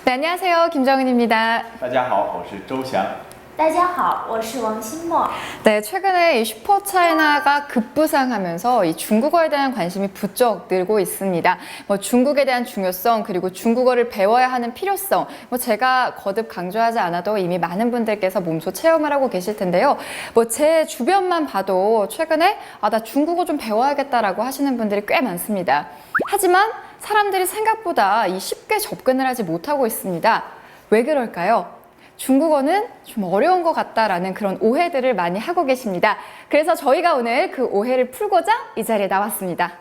네, 안녕하세요. 김정은입니다. 大家好，我是周翔。大家好，我是王新墨。 네, 최근에 이 슈퍼차이나가 급부상하면서 이 중국어에 대한 관심이 부쩍 늘고 있습니다. 중국에 대한 중요성, 그리고 중국어를 배워야 하는 필요성, 제가 거듭 강조하지 않아도 이미 많은 분들께서 몸소 체험을 하고 계실 텐데요. 제 주변만 봐도 최근에 나 중국어 좀 배워야겠다라고 하시는 분들이 꽤 많습니다. 하지만 사람들이 생각보다 쉽게 접근을 하지 못하고 있습니다. 왜 그럴까요? 중국어는 좀 어려운 것 같다라는 그런 오해들을 많이 하고 계십니다. 그래서 저희가 오늘 그 오해를 풀고자 이 자리에 나왔습니다.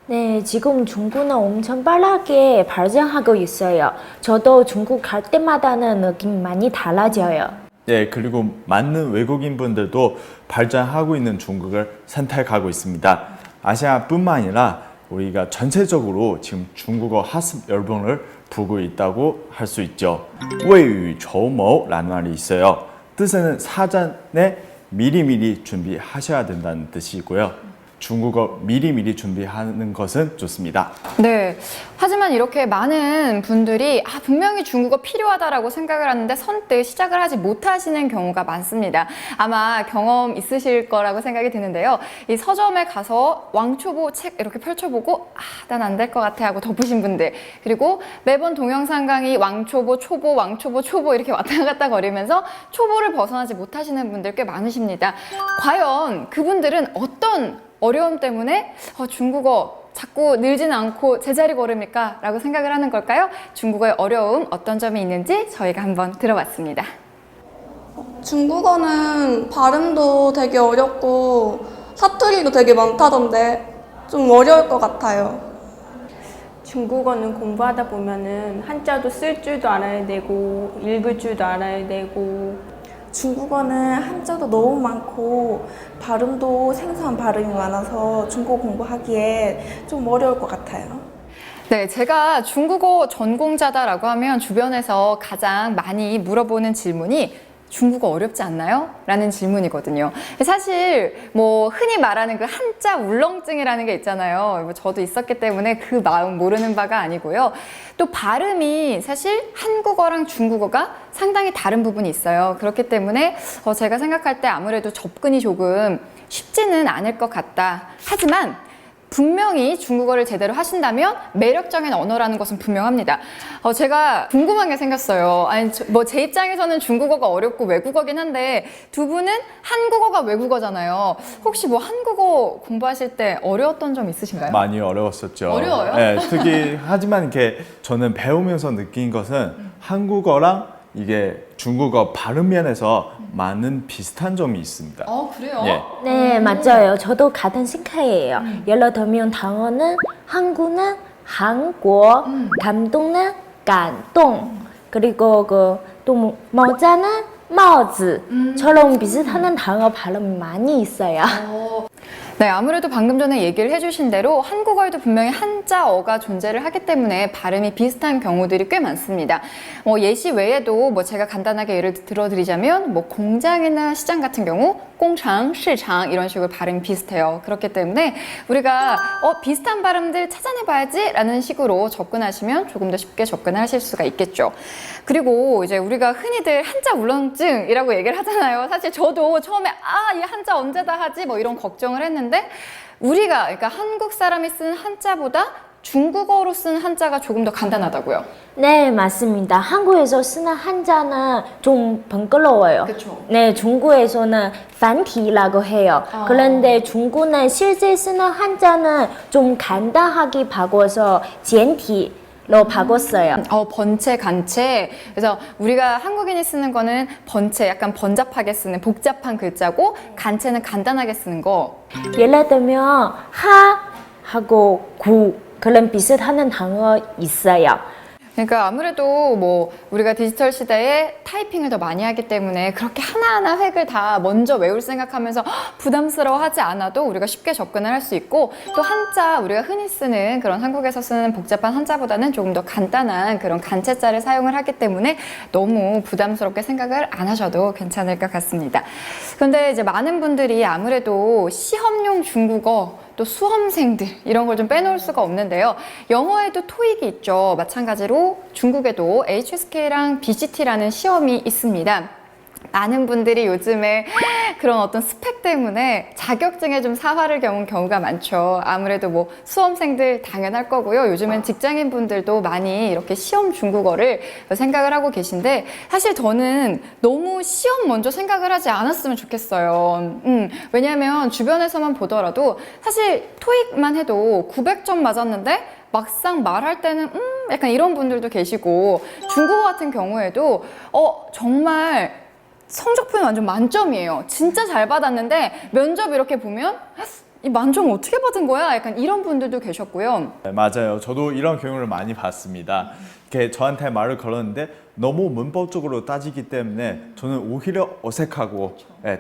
네, 지금 중국은 엄청 빠르게 발전하고 있어요. 저도 중국 갈 때마다는 느낌 많이 달라져요. 네, 그리고 많은 외국인 분들도 발전하고 있는 중국을 선택하고 있습니다. 아시아뿐만 아니라 우리가 전체적으로 지금 중국어 학습 열풍을 불고 있다고 할 수 있죠. 未雨绸缪라는 말이 있어요. 뜻은 사전에 미리미리 준비하셔야 된다는 뜻이고요. 중국어 미리미리 준비하는 것은 좋습니다. 네. 하지만 이렇게 많은 분들이 분명히 중국어 필요하다라고 생각을 하는데 선뜻 시작을 하지 못하시는 경우가 많습니다. 아마 경험 있으실 거라고 생각이 드는데요. 이 서점에 가서 왕초보 책 이렇게 펼쳐보고 난 안 될 것 같아 하고 덮으신 분들, 그리고 매번 동영상 강의 왕초보, 초보, 왕초보, 초보 이렇게 왔다 갔다 거리면서 초보를 벗어나지 못하시는 분들 꽤 많으십니다. 과연 그분들은 어떤 어려움 때문에 중국어 자꾸 늘지는 않고 제자리 걸음일까? 라고 생각을 하는 걸까요? 중국어의 어려움 어떤 점이 있는지 저희가 한번 들어봤습니다. 중국어는 발음도 되게 어렵고 사투리도 되게 많다던데 좀 어려울 것 같아요. 중국어는 공부하다 보면은 한자도 쓸 줄도 알아야 되고 읽을 줄도 알아야 되고 중국어는 한자도 너무 많고 발음도 생소한 발음이 많아서 중국어 공부하기에 좀 어려울 것 같아요. 네, 제가 중국어 전공자다라고 하면 주변에서 가장 많이 물어보는 질문이 중국어 어렵지 않나요? 라는 질문이거든요. 사실 흔히 말하는 그 한자 울렁증이라는 게 있잖아요. 저도 있었기 때문에 그 마음 모르는 바가 아니고요. 또 발음이 사실 한국어랑 중국어가 상당히 다른 부분이 있어요. 그렇기 때문에 제가 생각할 때 아무래도 접근이 조금 쉽지는 않을 것 같다. 하지만 분명히 중국어를 제대로 하신다면 매력적인 언어라는 것은 분명합니다. 제가 궁금한 게 생겼어요. 제 입장에서는 중국어가 어렵고 외국어긴 한데 두 분은 한국어가 외국어잖아요. 혹시 한국어 공부하실 때 어려웠던 점 있으신가요? 많이 어려웠었죠. 어려워요? 네, 특히 하지만 이렇게 저는 배우면서 느낀 것은 한국어랑 이게 중국어 발음 면에서 많은 비슷한 점이 있습니다. 그래요? 예. 네, 맞아요. 저도 같은 생각이에요. 예를 들면 단어는 한국은 한국, 감동은 감동, 그리고 또 모자는 마우즈처럼 비슷한 단어 발음이 많이 있어요. 네, 아무래도 방금 전에 얘기를 해주신 대로 한국어에도 분명히 한자어가 존재를 하기 때문에 발음이 비슷한 경우들이 꽤 많습니다. 예시 외에도 제가 간단하게 예를 들어드리자면 공장이나 시장 같은 경우 공장, 시장 이런 식으로 발음이 비슷해요. 그렇기 때문에 우리가 비슷한 발음들 찾아내봐야지 라는 식으로 접근하시면 조금 더 쉽게 접근을 하실 수가 있겠죠. 그리고 이제 우리가 흔히들 한자 울렁증이라고 얘기를 하잖아요. 사실 저도 처음에 이 한자 언제 다 하지? 이런 걱정을 했는데 그러니까 한국 사람이 쓰는 한자보다 중국어로 쓰는 한자가 조금 더 간단하다고요. 네, 맞습니다. 한국에서 쓰는 한자는 좀 번거로워요. 그쵸. 네, 중국에서는繁体라고 해요. 그런데 중국은 실제 쓰는 한자는 좀 간단하게 바꿔서简体로 바꿨어요. 번체, 간체. 그래서 우리가 한국인이 쓰는 거는 번체, 약간 번잡하게 쓰는 복잡한 글자고, 간체는 간단하게 쓰는 거. 예를 들면 하하고 구 그런 비슷한 단어 있어요. 그러니까 아무래도 우리가 디지털 시대에 타이핑을 더 많이 하기 때문에 그렇게 하나하나 획을 다 먼저 외울 생각하면서 부담스러워하지 않아도 우리가 쉽게 접근을 할 수 있고, 또 한자 우리가 흔히 쓰는 그런 한국에서 쓰는 복잡한 한자보다는 조금 더 간단한 그런 간체자를 사용을 하기 때문에 너무 부담스럽게 생각을 안 하셔도 괜찮을 것 같습니다. 그런데 이제 많은 분들이 아무래도 시험용 중국어 또 수험생들 이런 걸 좀 빼놓을 수가 없는데요. 영어에도 토익이 있죠. 마찬가지로 중국에도 HSK랑 BCT라는 시험이 있습니다. 많은 분들이 요즘에 그런 어떤 스펙 때문에 자격증에 좀 사활을 겪은 경우가 많죠. 아무래도 뭐 수험생들 당연할 거고요. 요즘엔 직장인 분들도 많이 이렇게 시험 중국어를 생각을 하고 계신데 사실 저는 너무 시험 먼저 생각을 하지 않았으면 좋겠어요. 왜냐하면 주변에서만 보더라도 사실 토익만 해도 900점 맞았는데 막상 말할 때는 약간 이런 분들도 계시고 중국어 같은 경우에도 정말 성적 표현 완전 만점이에요. 진짜 잘 받았는데 면접 이렇게 보면 이 만점 어떻게 받은 거야? 약간 이런 분들도 계셨고요. 네, 맞아요. 저도 이런 경우를 많이 봤습니다. 이렇게 저한테 말을 걸었는데 너무 문법적으로 따지기 때문에 저는 오히려 어색하고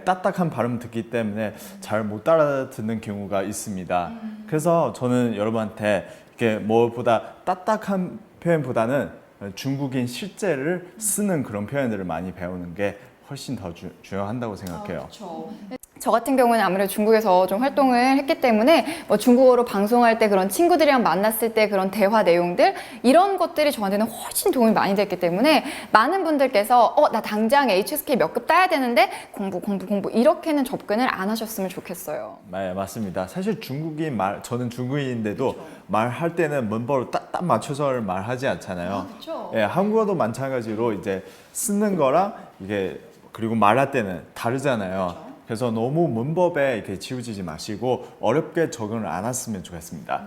딱딱한 발음 듣기 때문에 잘 못 알아듣는 경우가 있습니다. 그래서 저는 여러분한테 이렇게 뭐보다 딱딱한 표현보다는 중국인 실제를 쓰는 그런 표현들을 많이 배우는 게 훨씬 더 중요한다고 생각해요. 저 같은 경우는 아무래도 중국에서 좀 활동을 했기 때문에 뭐 중국어로 방송할 때 그런 친구들이랑 만났을 때 그런 대화 내용들 이런 것들이 저한테는 훨씬 도움이 많이 됐기 때문에 많은 분들께서 나 당장 HSK 몇 급 따야 되는데 공부 이렇게는 접근을 안 하셨으면 좋겠어요. 네, 맞습니다. 사실 저는 중국인인데도 말할 때는 문법을 딱 맞춰서 말하지 않잖아요. 그렇죠. 예, 한국어도 마찬가지로 이제 쓰는 거랑 이게 그리고 말할 때는 다르잖아요. 그래서 너무 문법에 이렇게 치우치지 마시고 어렵게 적응을 안 했으면 좋겠습니다.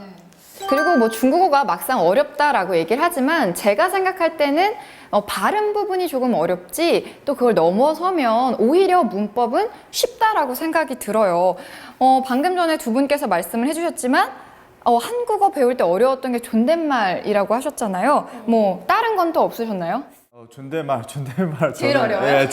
그리고 뭐 중국어가 막상 어렵다라고 얘기를 하지만 제가 생각할 때는 발음 부분이 조금 어렵지 또 그걸 넘어서면 오히려 문법은 쉽다라고 생각이 들어요. 방금 전에 두 분께서 말씀을 해주셨지만 한국어 배울 때 어려웠던 게 존댓말이라고 하셨잖아요. 뭐 다른 건 또 없으셨나요? 존댓말 제일 저는, 어려워요? 예,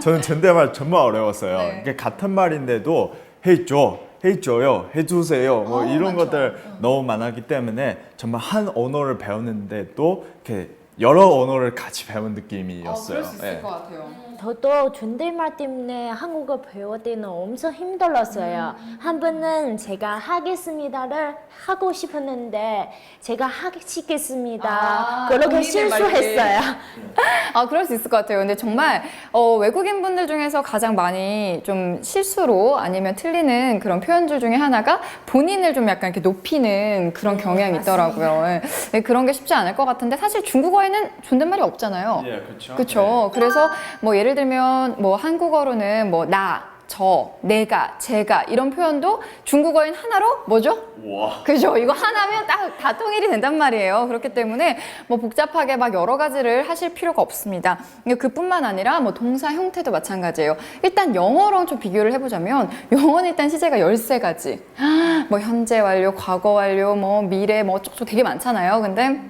저는 존댓말 정말 어려웠어요. 네. 이게 같은 말인데도 해줘요, 해주세요, 뭐 이런 맞죠. 것들 너무 많았기 때문에 정말 한 언어를 배우는데도 이렇게 여러 언어를 같이 배운 느낌이었어요. 예. 같아요. 저도 존댓말 때문에 한국어 배울 때는 엄청 힘들었어요. 한 번은 제가 하겠습니다를 하고 싶었는데 제가 하겠습니다. 그렇게 본인의 실수했어요. 그럴 수 있을 것 같아요. 근데 정말 외국인 분들 중에서 가장 많이 좀 실수로 아니면 틀리는 그런 표현들 중에 하나가 본인을 좀 약간 이렇게 높이는 그런 경향이 있더라고요. 네, 그런 게 쉽지 않을 것 같은데 사실 중국어에는 존댓말이 없잖아요. 예, 그렇죠. 그렇죠. 그래서 뭐 예를 들면 뭐 한국어로는 뭐 저, 내가, 제가 이런 표현도 중국어인 하나로 뭐죠? 와. 그죠? 이거 하나면 딱 다 통일이 된단 말이에요. 그렇기 때문에 뭐 복잡하게 막 여러 가지를 하실 필요가 없습니다. 그뿐만 아니라 뭐 동사 형태도 마찬가지예요. 일단 영어랑 좀 비교를 해보자면 영어는 일단 시제가 13가지. 뭐 현재 완료, 과거 완료, 뭐 미래, 뭐 어쩌고 되게 많잖아요. 근데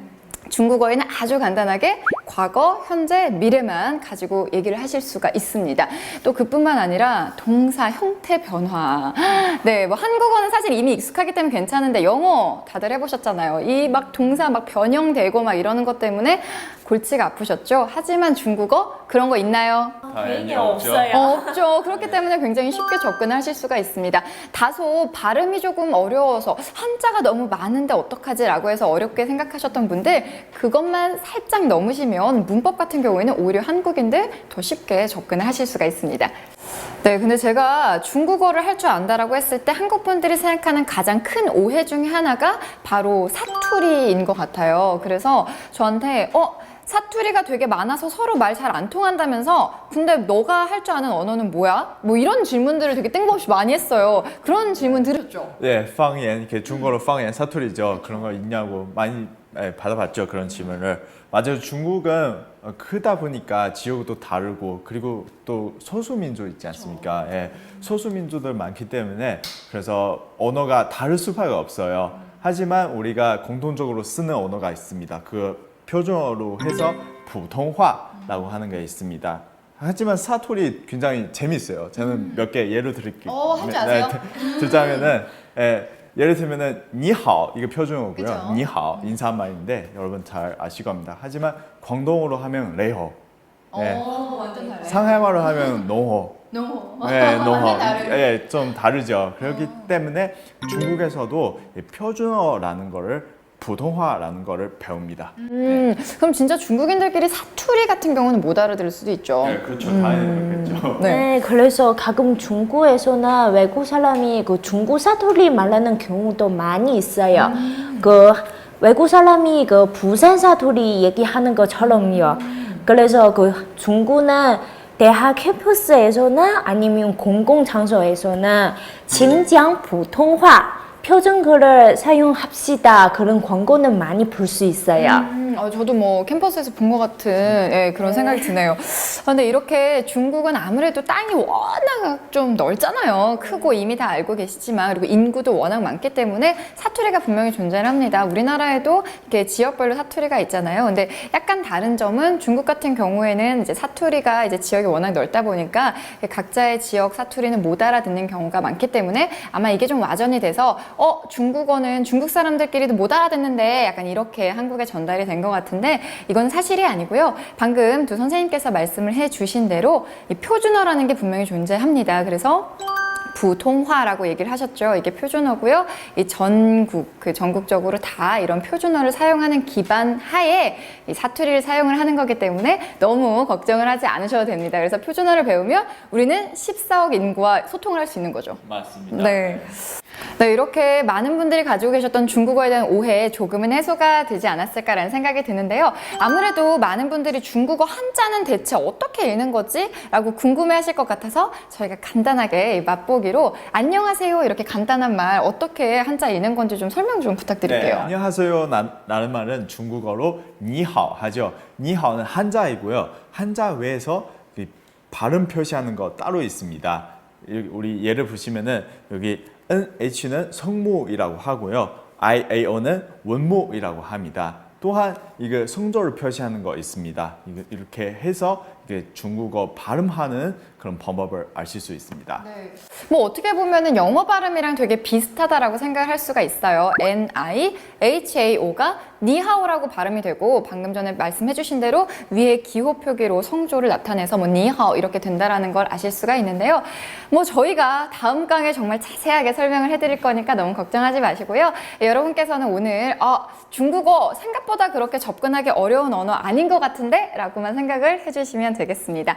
중국어에는 아주 간단하게 과거, 현재, 미래만 가지고 얘기를 하실 수가 있습니다. 또 그뿐만 아니라 동사 형태 변화. 네, 뭐 한국어는 사실 이미 익숙하기 때문에 괜찮은데 영어 다들 해보셨잖아요. 이 막 동사 막 변형되고 막 이러는 것 때문에 골치가 아프셨죠? 하지만 중국어 그런 거 있나요? 당연히 없죠. 그렇기 때문에 굉장히 쉽게 접근하실 수가 있습니다. 다소 발음이 조금 어려워서 한자가 너무 많은데 어떡하지? 라고 해서 어렵게 생각하셨던 분들 그것만 살짝 넘으시면 문법 같은 경우에는 오히려 한국인들 더 쉽게 접근을 하실 수가 있습니다. 네, 근데 제가 중국어를 할 줄 안다라고 했을 때 한국 분들이 생각하는 가장 큰 오해 중에 하나가 바로 사투리인 것 같아요. 그래서 저한테 사투리가 되게 많아서 서로 말 잘 안 통한다면서 근데 너가 할 줄 아는 언어는 뭐야? 뭐 이런 질문들을 되게 뜬금없이 많이 했어요. 그런 질문 들었죠? 네, 方言, 이렇게 중국어로 方言, 사투리죠. 그런 거 있냐고 많이 받아봤죠. 그런 질문을. 맞아요. 중국은 크다 보니까 지역도 다르고 그리고 또 소수민족 있지 않습니까? 예, 소수민족들 많기 때문에 그래서 언어가 다를 수밖에 없어요. 하지만 우리가 공통적으로 쓰는 언어가 있습니다. 그 표준어로 해서普通话라고 하는 게 있습니다. 하지만 사투리 굉장히 재밌어요. 저는 몇 개 예를 드릴게요. 할줄 아세요? 들자면은 예를 들면은 니하오 이거 표준어고요. 그죠? 니하오 인사말인데 여러분 잘 아실 겁니다. 하지만 광동어로 하면 레호, 완전 달라요. 상하이말로 하면 노호, 네, 네, 좀 다르죠. 그렇기 때문에 중국에서도 이 표준어라는 거를 부동화라는 거를 배웁니다. 그럼 진짜 중국인들끼리 사투리 같은 경우는 못 알아들을 수도 있죠. 네, 그렇죠. 당연히 그렇겠죠. 네, 그래서 가끔 중국에서나 외국 사람이 그 중국 사투리 말하는 경우도 많이 있어요. 그 외국 사람이 그 부산 사투리 얘기하는 것처럼요. 그래서 그 중국은 대학 캠퍼스에서나 아니면 공공장소에서나 진정普通话 표준글을 사용합시다. 그런 광고는 많이 볼 수 있어요. 저도 뭐 캠퍼스에서 본 것 같은 예, 그런 생각이 드네요. 근데 이렇게 중국은 아무래도 땅이 워낙 좀 넓잖아요. 크고 이미 다 알고 계시지만 그리고 인구도 워낙 많기 때문에 사투리가 분명히 존재를 합니다. 우리나라에도 이렇게 지역별로 사투리가 있잖아요. 근데 약간 다른 점은 중국 같은 경우에는 이제 사투리가 이제 지역이 워낙 넓다 보니까 각자의 지역 사투리는 못 알아듣는 경우가 많기 때문에 아마 이게 좀 와전이 돼서 중국어는 중국 사람들끼리도 못 알아듣는데 약간 이렇게 한국에 전달이 된 것 같은데 이건 사실이 아니고요. 방금 두 선생님께서 말씀을 해주신 대로 이 표준어라는 게 분명히 존재합니다. 그래서 부통화라고 얘기를 하셨죠. 이게 표준어고요. 이 전국적으로 다 이런 표준어를 사용하는 기반 하에 이 사투리를 사용을 하는 거기 때문에 너무 걱정을 하지 않으셔도 됩니다. 그래서 표준어를 배우면 우리는 14억 인구와 소통을 할 수 있는 거죠. 맞습니다. 네. 네, 이렇게 많은 분들이 가지고 계셨던 중국어에 대한 오해 조금은 해소가 되지 않았을까라는 생각이 드는데요. 아무래도 많은 분들이 중국어 한자는 대체 어떻게 읽는 거지? 라고 궁금해하실 것 같아서 저희가 간단하게 맛보기로 안녕하세요 이렇게 간단한 말 어떻게 한자 읽는 건지 좀 설명 좀 부탁드릴게요. 네, 안녕하세요. 라는 말은 중국어로 니하오 하죠. 니하오는 한자이고요. 한자 외에서 이 발음 표시하는 거 따로 있습니다. 우리 예를 보시면은 여기 NH는 성모이라고 하고요. IAO는 원모이라고 합니다. 또한 이거 성조를 표시하는 거 있습니다. 이렇게 해서 이게 중국어 발음하는 그런 방법을 아실 수 있습니다. 네. 뭐 어떻게 보면은 영어 발음이랑 되게 비슷하다라고 생각을 할 수가 있어요. NIHAO가 니하오라고 발음이 되고 방금 전에 말씀해주신 대로 위에 기호 표기로 성조를 나타내서 뭐 니하오 이렇게 된다라는 걸 아실 수가 있는데요. 뭐 저희가 다음 강에 정말 자세하게 설명을 해드릴 거니까 너무 걱정하지 마시고요. 여러분께서는 오늘 중국어 생각보다 그렇게 접근하기 어려운 언어 아닌 것 같은데? 라고만 생각을 해주시면 되겠습니다.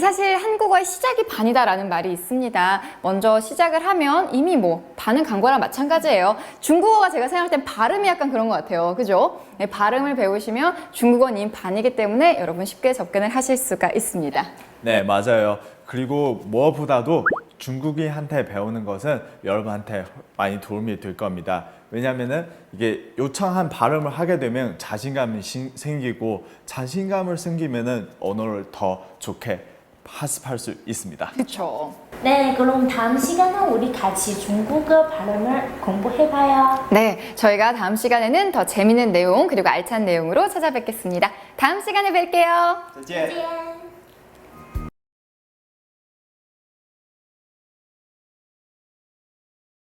사실 한국어의 시작이 반이다라는 말이 있습니다. 먼저 시작을 하면 이미 뭐 반은 간 거랑 마찬가지예요. 중국어가 제가 생각할 땐 발음이 약간 그런 것 같아요. 그죠? 네, 발음을 배우시면 중국어는 이미 반이기 때문에 여러분 쉽게 접근을 하실 수가 있습니다. 네, 맞아요. 그리고 무엇보다도 중국인한테 배우는 것은 여러분한테 많이 도움이 될 겁니다. 왜냐하면은 이게 요청한 발음을 하게 되면 자신감이 생기고 자신감을 생기면은 언어를 더 좋게 학습할 수 있습니다. 그렇죠. 네, 그럼 다음 시간은 우리 같이 중국어 발음을 공부해봐요. 네, 저희가 다음 시간에는 더 재미있는 내용 그리고 알찬 내용으로 찾아뵙겠습니다. 다음 시간에 뵐게요. 再见。 짠.